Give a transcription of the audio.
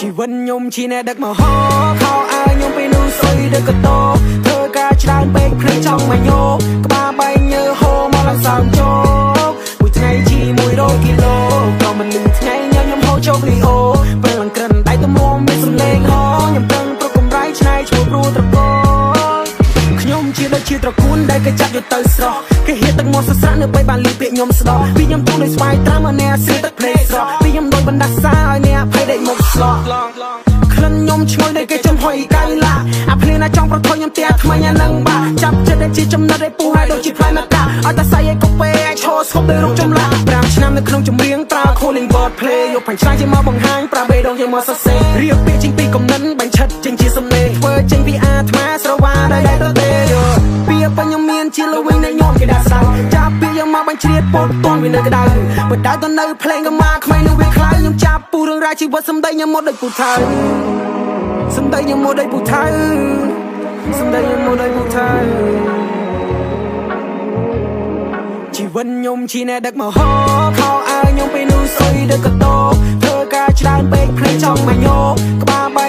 ជីវិតខ្ញុំជាអ្នកដឹកមកហោខោអាវខ្ញុំពេលនោះស្អុយដឹកកតោធ្វើការច្រើនពេកភ្លេចចង់មកញោក្បាលបែកញើហូរមកឡើងសើមជោគមួយថ្ងៃជី100គីឡូក៏មិនលឺថ្ងៃខ្ញុំហូរជោគលីអូពេលឡើងក្រិនដៃទំរំមានសំឡេងហោខ្ញុំប្រឹងប្រកកម្រៃឆ្នៃឈ្មោះព្រួត្រកូលខ្ញុំជាដូចជាត្រកូលដែលគេចាប់យកទៅស្រស់គេហៀទឹកមកសស្រានៅពេលបានលីពាក្យខ្ញុំស្ដោះពីខ្ញុំទូដោយស្វាយត្រាំឲ្យអ្នកស្រីទឹកភ្នែកស្រស់ពីខ្ញុំដូចបណ្ដាសាឲ្យអ្នកភ័យដេកមកស្លោះក្លិនខ្ញុំឈ្ងុយដែលគេចំហុយកៅឡាអាភ្លៀងណាចង់ប្រថុយខ្ញុំផ្ទះថ្មីអានឹងបាចាប់ចិត្តដែលជាចំណិតឲ្យពុះឲ្យដូចជាផ្លែមកកាឲ្យតែស្អីឲ្យកុពេឲ្យឈរស្គប់ដោយរូបចម្លាក់5ឆ្នាំនៅក្នុងចម្រៀងប្រើ calling word play យកផាញ់ឆ្លាញ់ជាមកបង្ហាញប្រើបេដងជាមកសរសេររៀបពាក្យចេញពីកំណិនបាញ់ឆិតចេញជាសំឡេងធ្វើចេញពីអាត្មាស្រវាដែលទៅទេពាក្យបញ្ញមានជាលវិញនៃខ្ញុំគេដាក់ស្ដៅចាប់ពាក្យយកមកបាញ់ជ្រៀតពោតតន់វានៅក្តៅបដៅទៅនៅភ្លេងកម៉ាក្មេងនឹងវាខ្លៅខ្ញុំចាប់ពូរឿងរ៉ាវជីវិតសម្ដីខ្ញុំមកដូចពូថៅសម្ដីខ្ញុំមកដូចពូថៅសម្ដីខ្ញុំមកដូចពូថៅជីវិតខ្ញុំជាអ្នកដឹកមកហោខោអាវខ្ញុំពេលនោះស្អុយដឹកកតោធ្វើការច្រើនពេកភ្លេចចង់មកញោក្បាលបែក